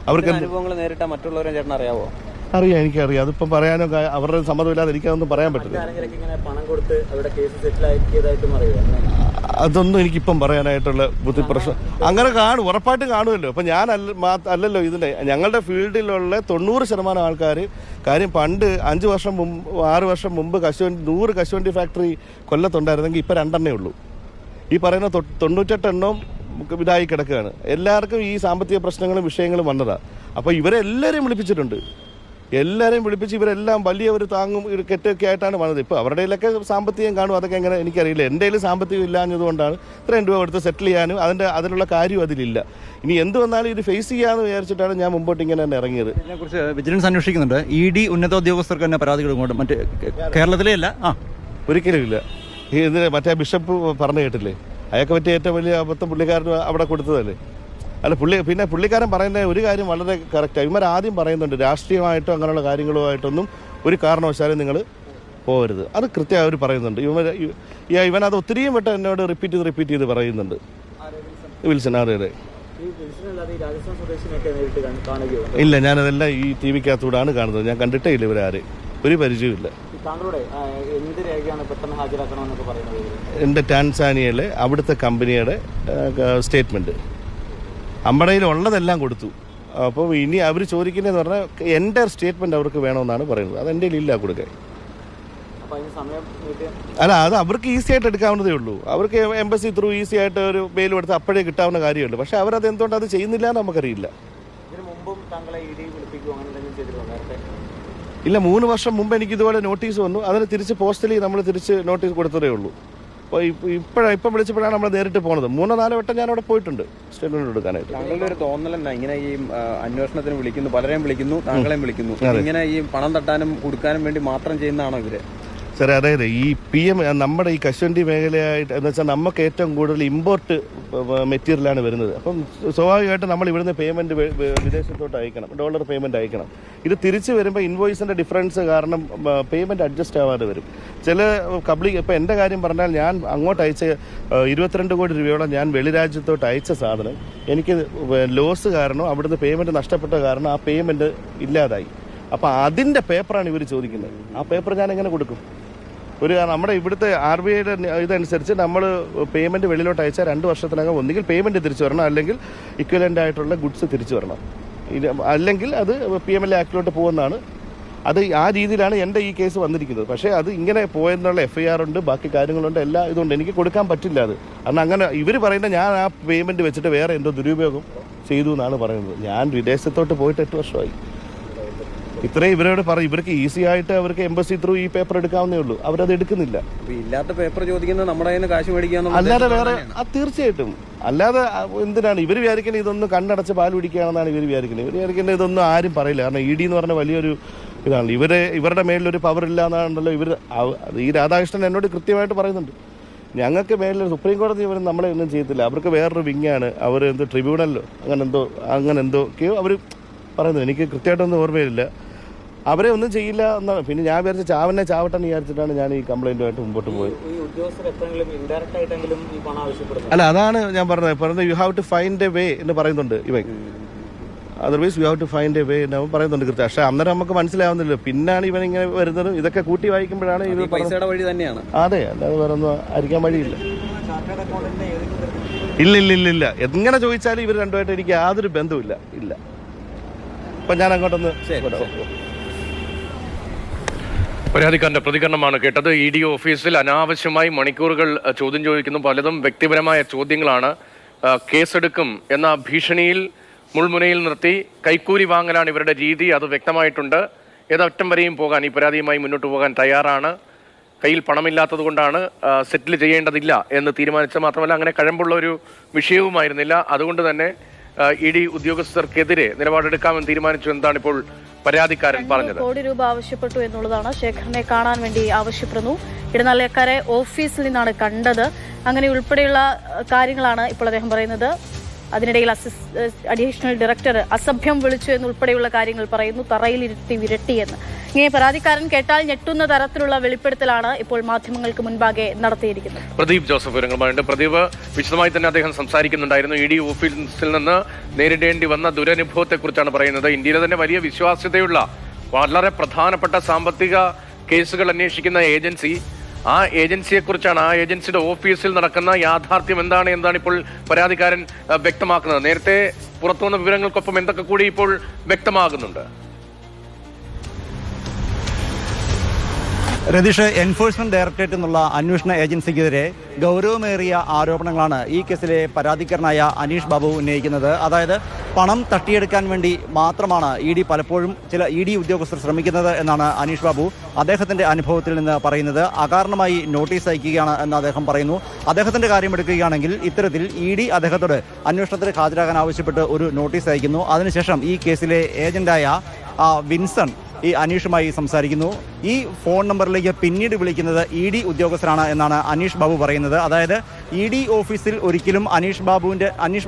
അവർക്ക് അനുഭവങ്ങൾ നേരിട്ട മറ്റുള്ളവരെ ചേട്ടൻ അറിയാവോ? അറിയാം, എനിക്കറിയാം. അതിപ്പം പറയാനോ അവരുടെ സമ്മതമില്ലാതെ എനിക്കതൊന്നും പറയാൻ പറ്റില്ല. പണം കൊടുത്ത് അവരുടെ കേസ് സെറ്റിൽ ആക്കിയതായിട്ടും അറിയാം. അതൊന്നും എനിക്കിപ്പം പറയാനായിട്ടുള്ള ബുദ്ധിപ്രശ്നം അങ്ങനെ കാണും, ഉറപ്പായിട്ട് കാണുമല്ലോ. അപ്പം ഞാൻ അല്ലല്ലോ ഇതിൻ്റെ ഞങ്ങളുടെ ഫീൽഡിലുള്ള 90% ആൾക്കാർ കാര്യം പണ്ട് 5 വർഷം മുമ്പ് 6 വർഷം മുമ്പ് 100 കശുവണ്ടി ഫാക്ടറി കൊല്ലത്തുണ്ടായിരുന്നെങ്കിൽ ഇപ്പം 2 ഉള്ളൂ. ഈ പറയുന്ന 98 എണ്ണം ഇതായി കിടക്കുകയാണ്. എല്ലാവർക്കും ഈ സാമ്പത്തിക പ്രശ്നങ്ങളും വിഷയങ്ങളും വന്നതാണ്. അപ്പോൾ ഇവരെല്ലാവരെയും വിളിപ്പിച്ചിട്ടുണ്ട്. എല്ലാവരെയും വിളിപ്പിച്ച് ഇവരെല്ലാം വലിയ ഒരു താങ്ങും കെട്ടൊക്കെ ആയിട്ടാണ് വന്നത്. ഇപ്പോൾ അവരുടെയിലൊക്കെ സാമ്പത്തികം കാണും, അതൊക്കെ എങ്ങനെ എനിക്കറിയില്ല. എൻ്റെ കയ്യിൽ സാമ്പത്തികം ഇല്ലാഞ്ഞതുകൊണ്ടാണ് ഇത്രയും രൂപ കൊടുത്ത് സെറ്റിൽ ചെയ്യാനും അതിനുള്ള കാര്യം അതിലില്ല. ഇനി എന്ത് വന്നാലും ഇത് ഫേസ് ചെയ്യാമെന്ന് വിചാരിച്ചിട്ടാണ് ഞാൻ മുമ്പോട്ട് ഇങ്ങനെ തന്നെ ഇറങ്ങിയത്. ഇതിനെക്കുറിച്ച് വിജിലൻസ് അന്വേഷിക്കുന്നുണ്ട്. ED ഉന്നത ഉദ്യോഗസ്ഥർക്ക് തന്നെ പരാതികൾ കൊണ്ട് മറ്റ് കേരളത്തിലേ അല്ല. ഒരിക്കലും ഇല്ല. ഇതിന് മറ്റേ ബിഷപ്പ് പറഞ്ഞു കേട്ടില്ലേ, അയാൾക്ക് പറ്റിയ ഏറ്റവും വലിയ അബദ്ധം പുള്ളിക്കാരന് അവിടെ കൊടുത്തതല്ലേ. അല്ല പിന്നെ പുള്ളിക്കാരൻ പറയുന്ന ഒരു കാര്യം വളരെ കറക്റ്റാണ്. ഇവർ ആദ്യം പറയുന്നുണ്ട് രാഷ്ട്രീയമായിട്ടോ അങ്ങനെയുള്ള കാര്യങ്ങളുമായിട്ടൊന്നും ഒരു കാരണവശാലും നിങ്ങൾ പോകരുത്. അത് കൃത്യമായി അവർ പറയുന്നുണ്ട്. ഇവനത് ഒത്തിരിയും വട്ടം എന്നോട് റിപ്പീറ്റ് ചെയ്ത് പറയുന്നുണ്ട്. വിൽസൺ, അതെ. ഇല്ല, ഞാനതെല്ലാം ഈ TV-ക്കകത്തൂടാണ് കാണുന്നത്. ഞാൻ കണ്ടിട്ടേ ഇല്ല ഇവരാരെ, ഒരു പരിചയമില്ല. എൻ്റെ ടാൻസാനിയയിലെ അവിടുത്തെ കമ്പനിയുടെ സ്റ്റേറ്റ്മെൻറ്റ് അമ്പടയിൽ ഉള്ളതെല്ലാം കൊടുത്തു. അപ്പോൾ ഇനി അവർ ചോദിക്കുന്നതെന്ന് പറഞ്ഞാൽ എൻ്റെ സ്റ്റേറ്റ്മെൻറ്റ് അവർക്ക് വേണമെന്നാണ് പറയുന്നത്. അത് എൻ്റെ ഇല്ല കൊടുക്കാൻ. അല്ല, അത് അവർക്ക് ഈസി ആയിട്ട് എടുക്കാവുന്നതേ ഉള്ളൂ. അവർക്ക് എംബസി ത്രൂ ഈസി ആയിട്ട് ഒരു ബെയിൽ എടുത്ത് അപ്പോഴേ കിട്ടാവുന്ന കാര്യമുള്ളൂ. പക്ഷെ അവരത് എന്തുകൊണ്ട് അത് ചെയ്യുന്നില്ല എന്ന് നമുക്കറിയില്ല. ഇല്ല, 3 വർഷം മുമ്പ് എനിക്ക് ഇതുപോലെ നോട്ടീസ് വന്നു. അതിന് തിരിച്ച് പോസ്റ്റലി നമ്മൾ തിരിച്ച് നോട്ടീസ് കൊടുത്തതേ ഉള്ളൂ. അപ്പോൾ ഇപ്പം വിളിച്ചപ്പോഴാണ് നമ്മൾ നേരിട്ട് പോകുന്നത്. 3-4 വട്ടം ഞാൻ അവിടെ പോയിട്ടുണ്ട് സ്റ്റേറ്റ്മെന്റ് എടുക്കാനായിട്ട്. താങ്കളുടെ ഒരു തോന്നലെന്താ, ഇങ്ങനെ ഈ അന്വേഷണത്തിന് വിളിക്കുന്നു, പലരെയും വിളിക്കുന്നു, താങ്കളെയും വിളിക്കുന്നു, ഇങ്ങനെ ഈ പണം തട്ടാനും കൊടുക്കാനും വേണ്ടി മാത്രം ചെയ്യുന്നതാണോ ഇവര്? സാറേ, അതായത് ഈ PM നമ്മുടെ ഈ കശുവണ്ടി മേഖലയായിട്ട് എന്ന് വെച്ചാൽ നമുക്ക് ഏറ്റവും കൂടുതൽ ഇമ്പോർട്ട് മെറ്റീരിയലാണ് വരുന്നത്. അപ്പം സ്വാഭാവികമായിട്ടും നമ്മൾ ഇവിടുന്ന് പേയ്മെൻറ്റ് വിദേശത്തോട്ട് അയക്കണം, ഡോളർ പേയ്മെൻറ്റ് അയക്കണം. ഇത് തിരിച്ച് വരുമ്പോൾ ഇൻവോയ്സിൻ്റെ ഡിഫറൻസ് കാരണം പേയ്മെൻറ്റ് അഡ്ജസ്റ്റ് ആവാതെ വരും. ചില ഇപ്പോൾ എൻ്റെ കാര്യം പറഞ്ഞാൽ ഞാൻ അങ്ങോട്ട് അയച്ച 22 കോടി രൂപയോളം ഞാൻ വെളിരാജ്യത്തോട്ട് അയച്ച സാധനം എനിക്ക് ലോസ് കാരണം അവിടുന്ന് പേയ്മെൻറ്റ് നഷ്ടപ്പെട്ട കാരണം ആ പേയ്മെൻറ്റ് ഇല്ലാതായി. അപ്പോൾ അതിൻ്റെ പേപ്പറാണ് ഇവർ ചോദിക്കുന്നത്. ആ പേപ്പർ ഞാൻ എങ്ങനെ കൊടുക്കും? നമ്മുടെ ഇവിടുത്തെ RBIയുടെ ഇതനുസരിച്ച് നമ്മൾ പേയ്മെൻറ്റ് വെളിയിലോട്ട് അയച്ചാൽ 2 വർഷത്തിനകം ഒന്നുകിൽ പേയ്മെൻറ്റ് തിരിച്ചു വരണം, അല്ലെങ്കിൽ ഇക്വലൻ്റ് ആയിട്ടുള്ള ഗുഡ്സ് തിരിച്ചു വരണം. അല്ലെങ്കിൽ അത് PMLA ആക്ടിലോട്ട് പോകുന്നതാണ്. അത് ആ രീതിയിലാണ് എൻ്റെ ഈ കേസ് വന്നിരിക്കുന്നത്. പക്ഷേ അത് ഇങ്ങനെ പോയെന്നുള്ള FIR ഉണ്ട്, ബാക്കി കാര്യങ്ങളുണ്ട്, എല്ലാ ഇതുകൊണ്ട് എനിക്ക് കൊടുക്കാൻ പറ്റില്ല. അത് കാരണം അങ്ങനെ ഇവർ പറയുന്നത് ഞാൻ ആ പേയ്മെൻറ്റ് വെച്ചിട്ട് വേറെ എന്തോ ദുരുപയോഗം ചെയ്തു എന്നാണ് പറയുന്നത്. ഞാൻ വിദേശത്തോട്ട് പോയിട്ട് 8 വർഷമായി. ഇത്രയും ഇവരോട് പറയും, ഇവർക്ക് ഈസി ആയിട്ട് അവർക്ക് എംബസി ത്രൂ ഈ പേപ്പർ എടുക്കാവുന്നേ ഉള്ളൂ. അവരത് എടുക്കുന്നില്ല. ഇല്ലാത്ത പേപ്പർ ചോദിക്കുന്നത് നമ്മുടെ കയ്യിൽ നിന്ന് കാശ് മേടിക്കുക, അല്ലാതെ വേറെ തീർച്ചയായിട്ടും. അല്ലാതെ എന്തിനാണ് ഇവർ വിചാരിക്കുന്നത്? ഇതൊന്നും കണ്ണടച്ച് പാൽ പിടിക്കുകയാണെന്നാണ് ഇവർ വിചാരിക്കുന്നത്. ഇവർ വിചാരിക്കുന്നത് ഇതൊന്നും ആരും പറയില്ല. കാരണം ED എന്ന് പറഞ്ഞ വലിയൊരു ഇതാണ്. ഇവരുടെ മേളിലൊരു പവർ ഇല്ല എന്നാണല്ലോ ഇവർ. ഈ രാധാകൃഷ്ണൻ എന്നോട് കൃത്യമായിട്ട് പറയുന്നുണ്ട്, ഞങ്ങൾക്ക് മേളിൽ സുപ്രീം കോടതി ഇവർ നമ്മളെ ഒന്നും ചെയ്യത്തില്ല, അവർക്ക് വേറൊരു വിങ്ങാണ്, അവർ എന്തോ ട്രിബ്യൂണലോ അങ്ങനെ എന്തൊക്കെയോ അവർ പറയുന്നത്. എനിക്ക് കൃത്യമായിട്ടൊന്നും ഓർമ്മയില്ല. അവരെ ഒന്നും ചെയ്യില്ല എന്നാണ്. പിന്നെ ഞാൻ വിചാരിച്ച ചാവട്ടെന്ന് വിചാരിച്ചിട്ടാണ് ഞാൻ ഈ കംപ്ലൈൻറ്റുമായിട്ട് മുമ്പോട്ട് പോയത്. അല്ല, അതാണ് ഞാൻ പറഞ്ഞത്. You have to find a way എന്ന് പറയുന്നുണ്ട് ഇവൻ. Otherwise you have to find a way എന്ന് പറയുന്നുണ്ട് കൃത്യം. പക്ഷേ അന്നേരം നമുക്ക് മനസ്സിലാവുന്നില്ല. പിന്നാണ് ഇവൻ ഇങ്ങനെ വരുന്നത്. ഇതൊക്കെ കൂട്ടി വായിക്കുമ്പോഴാണ് ഇത് പൈസയുടെ വഴി തന്നെയാണ്. അതെ, അല്ലാതെ വേറെ ഒന്നും ആയിരിക്കാൻ വഴിയില്ല. ഇല്ല. എങ്ങനെ ചോദിച്ചാലും ഇവർ രണ്ടുമായിട്ട് എനിക്ക് യാതൊരു ബന്ധവുമില്ല. ഇല്ല. അപ്പം ഞാൻ അങ്ങോട്ടൊന്ന് പരാതിക്കാരന്റെ പ്രതികരണമാണ് കേട്ടത്. ED ഓഫീസിൽ അനാവശ്യമായി മണിക്കൂറുകൾ ചോദ്യം ചോദിക്കുന്നു. പലതും വ്യക്തിപരമായ ചോദ്യങ്ങളാണ്. കേസെടുക്കും എന്ന ഭീഷണിയിൽ മുൾമുനയിൽ നിർത്തി കൈക്കൂലി വാങ്ങലാണ് ഇവരുടെ രീതി. അത് വ്യക്തമായിട്ടുണ്ട്. ഏതറ്റം വരെയും പോകാൻ, ഈ പരാതിയുമായി മുന്നോട്ട് പോകാൻ തയ്യാറാണ്. കയ്യിൽ പണമില്ലാത്തത് കൊണ്ടാണ് സെറ്റിൽ ചെയ്യേണ്ടതില്ല എന്ന് തീരുമാനിച്ചത്. മാത്രമല്ല അങ്ങനെ കഴമ്പുള്ള ഒരു വിഷയവുമായിരുന്നില്ല. അതുകൊണ്ട് തന്നെ ED ഉദ്യോഗസ്ഥർക്കെതിരെ നിലപാടെടുക്കാമെന്ന് തീരുമാനിച്ചു എന്നതാണ് ഇപ്പോൾ പരാതിക്കാരൻ പറഞ്ഞത്. 2 കോടി രൂപ ആവശ്യപ്പെട്ടു എന്നുള്ളതാണ്. ശേഖറിനെ കാണാൻ വേണ്ടി ആവശ്യപ്പെടുന്നു. ഇടനിലക്കാരെ ഓഫീസിൽ നിന്നാണ് കണ്ടത്. അങ്ങനെ ഉൾപ്പെടെയുള്ള കാര്യങ്ങളാണ് ഇപ്പോൾ അദ്ദേഹം പറയുന്നത്. അതിനിടയിൽ അഡീഷണൽ ഡയറക്ടർ അസഭ്യം വിളിച്ചു എന്നുൾപ്പെടെയുള്ള കാര്യങ്ങൾ പറയുന്നു. തറയിലിരുത്തി വിരട്ടിയെന്ന്. ഇങ്ങനെ പരാതിക്കാരൻ കേട്ടാൽ ഞെട്ടുന്ന തരത്തിലുള്ള വെളിപ്പെടുത്തലാണ് ഇപ്പോൾ മാധ്യമങ്ങൾക്ക് മുൻപാകെ നടത്തിയിരിക്കുന്നത്. പ്രദീപ് ജോസഫ് വിവരങ്ങളുമായിട്ട്. പ്രദീപ് വിശദമായി തന്നെ അദ്ദേഹം സംസാരിക്കുന്നുണ്ടായിരുന്നു. ഇ ഡി ഓഫീസിൽ നിന്ന് നേരിടേണ്ടി വന്ന ദുരനുഭവത്തെക്കുറിച്ചാണ് പറയുന്നത്. ഇന്ത്യയിലെ തന്നെ വലിയ വിശ്വാസ്യതയുള്ള വളരെ പ്രധാനപ്പെട്ട സാമ്പത്തിക കേസുകൾ അന്വേഷിക്കുന്ന ഏജൻസി, ആ ഏജൻസിയെക്കുറിച്ചാണ്, ആ ഏജൻസിയുടെ ഓഫീസിൽ നടക്കുന്ന യാഥാർത്ഥ്യം എന്താണ് ഇപ്പോൾ പരാതിക്കാരൻ വ്യക്തമാക്കുന്നത്. നേരത്തെ പുറത്തുവന്ന വിവരങ്ങൾക്കൊപ്പം എന്തൊക്കെ കൂടി ഇപ്പോൾ വ്യക്തമാകുന്നുണ്ട്? രതീഷ്, എൻഫോഴ്സ്മെന്റ് ഡയറക്ടറേറ്റ് എന്നുള്ള അന്വേഷണ ഏജൻസിക്കെതിരെ ഗൗരവമേറിയ ആരോപണങ്ങളാണ് ഈ കേസിലെ പരാതിക്കാരനായ അനീഷ് ബാബു ഉന്നയിക്കുന്നത്. അതായത് പണം തട്ടിയെടുക്കാൻ വേണ്ടി മാത്രമാണ് പലപ്പോഴും ചില ഉദ്യോഗസ്ഥർ ശ്രമിക്കുന്നത് എന്നാണ് അനീഷ് ബാബു അദ്ദേഹത്തിന്റെ അനുഭവത്തിൽ നിന്ന് പറയുന്നത്. അകാരണമായി നോട്ടീസ് അയക്കുകയാണ് എന്ന് അദ്ദേഹം പറയുന്നു. അദ്ദേഹത്തിന്റെ കാര്യം എടുക്കുകയാണെങ്കിൽ ഇത്തരത്തിൽ അദ്ദേഹത്തോട് അന്വേഷണത്തിന് ഹാജരാകാൻ ആവശ്യപ്പെട്ട് ഒരു നോട്ടീസ് അയക്കുന്നു. അതിനുശേഷം ഈ കേസിലെ ഏജന്റായ വിൻസൺ ഈ അനീഷുമായി സംസാരിക്കുന്നു. ഈ ഫോൺ നമ്പറിലേക്ക് പിന്നീട് വിളിക്കുന്നത് ഉദ്യോഗസ്ഥരാണ് എന്നാണ് അനീഷ് ബാബു പറയുന്നത്. അതായത് ഓഫീസിൽ ഒരിക്കലും അനീഷ്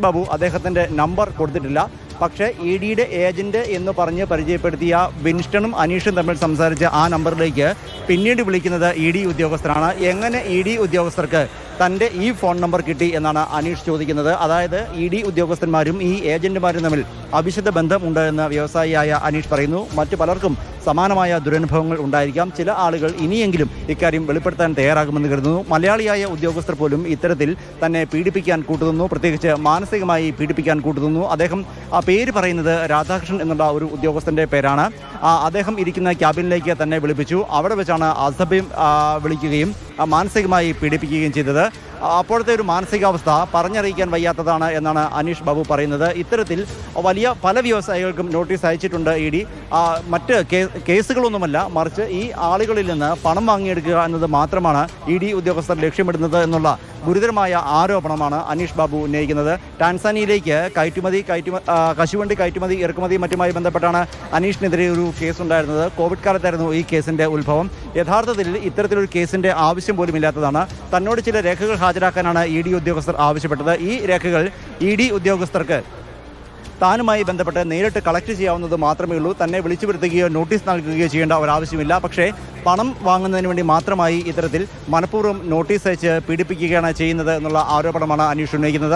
ബാബു അദ്ദേഹത്തിന്റെ നമ്പർ കൊടുത്തിട്ടില്ല. പക്ഷേ ഡിയുടെ ഏജന്റ് എന്ന് പറഞ്ഞ് പരിചയപ്പെടുത്തിയ വിൻസ്റ്റണും അനീഷും തമ്മിൽ സംസാരിച്ച ആ നമ്പറിലേക്ക് പിന്നീട് വിളിക്കുന്നത് ഉദ്യോഗസ്ഥരാണ്. എങ്ങനെ ഉദ്യോഗസ്ഥർക്ക് തൻ്റെ ഈ ഫോൺ നമ്പർ കിട്ടി എന്നാണ് അനീഷ് ചോദിക്കുന്നത്. അതായത് ഉദ്യോഗസ്ഥന്മാരും ഈ ഏജന്റുമാരും തമ്മിൽ അവിശുദ്ധ ബന്ധമുണ്ട് എന്ന് വ്യവസായിയായ അനീഷ് പറയുന്നു. മറ്റു പലർക്കും സമാനമായ ദുരനുഭവങ്ങൾ ഉണ്ടായിരിക്കാം. ചില ആളുകൾ ഇനിയെങ്കിലും ഇക്കാര്യം വെളിപ്പെടുത്താൻ തയ്യാറാകുമെന്ന് കരുതുന്നു. മലയാളിയായ ഉദ്യോഗസ്ഥർ പോലും ഇത്തരത്തിൽ തന്നെ പീഡിപ്പിക്കാൻ കൂട്ടുന്നു, പ്രത്യേകിച്ച് മാനസികമായി പീഡിപ്പിക്കാൻ കൂട്ടുന്നു. അദ്ദേഹം പേര് പറയുന്നത് രാധാകൃഷ്ണൻ എന്നുള്ള ഒരു ഉദ്യോഗസ്ഥന്റെ പേരാണ്. അദ്ദേഹം ഇരിക്കുന്ന ക്യാബിനിലേക്ക് തന്നെ വിളിപ്പിച്ചു. അവിടെ വെച്ചാണ് അസഭ്യം വിളിക്കുകയും മാനസികമായി പീഡിപ്പിക്കുകയും ചെയ്തത്. അപ്പോഴത്തെ ഒരു മാനസികാവസ്ഥ പറഞ്ഞറിയിക്കാൻ വയ്യാത്തതാണ് എന്നാണ് അനീഷ് ബാബു പറയുന്നത്. ഇത്തരത്തിൽ പല വ്യവസായികൾക്കും നോട്ടീസ് അയച്ചിട്ടുണ്ട് മറ്റ് കേസുകളൊന്നുമല്ല, മറിച്ച് ഈ ആളുകളിൽ നിന്ന് പണം വാങ്ങിയെടുക്കുക എന്നത് മാത്രമാണ് ഉദ്യോഗസ്ഥർ ലക്ഷ്യമിടുന്നത് എന്നുള്ള ഗുരുതരമായ ആരോപണമാണ് അനീഷ് ബാബു ഉന്നയിക്കുന്നത്. ടാൻസാനിയയിലേക്ക് കശുവണ്ടി കയറ്റുമതി ഇറക്കുമതി മറ്റുമായി ബന്ധപ്പെട്ടാണ് അനീഷിനെതിരെ ഒരു കേസുണ്ടായിരുന്നത്. കോവിഡ് കാലത്തായിരുന്നു ഈ കേസിന്റെ ഉത്ഭവം. യഥാർത്ഥത്തിൽ ഇത്തരത്തിലൊരു കേസിന്റെ ആവശ്യം പോലും ഇല്ലാത്തതാണ്. തന്നോട് ചില രേഖകൾ ഹാജരാക്കാനാണ് ഉദ്യോഗസ്ഥർ ആവശ്യപ്പെട്ടത്. ഈ രേഖകൾ ഉദ്യോഗസ്ഥർക്ക് താനുമായി ബന്ധപ്പെട്ട് നേരിട്ട് കളക്ട് ചെയ്യാവുന്നത് മാത്രമേ ഉള്ളൂ. തന്നെ വിളിച്ചു വരുത്തുകയോ നോട്ടീസ് നൽകുകയോ ചെയ്യേണ്ട ഒരാവശ്യമില്ല. പക്ഷേ പണം വാങ്ങുന്നതിന് വേണ്ടി മാത്രമായി ഇത്തരത്തിൽ മനഃപൂർവ്വം നോട്ടീസ് അയച്ച് പീഡിപ്പിക്കുകയാണ് ചെയ്യുന്നത് എന്നുള്ള ആരോപണമാണ് അനീഷ് ഉന്നയിക്കുന്നത്.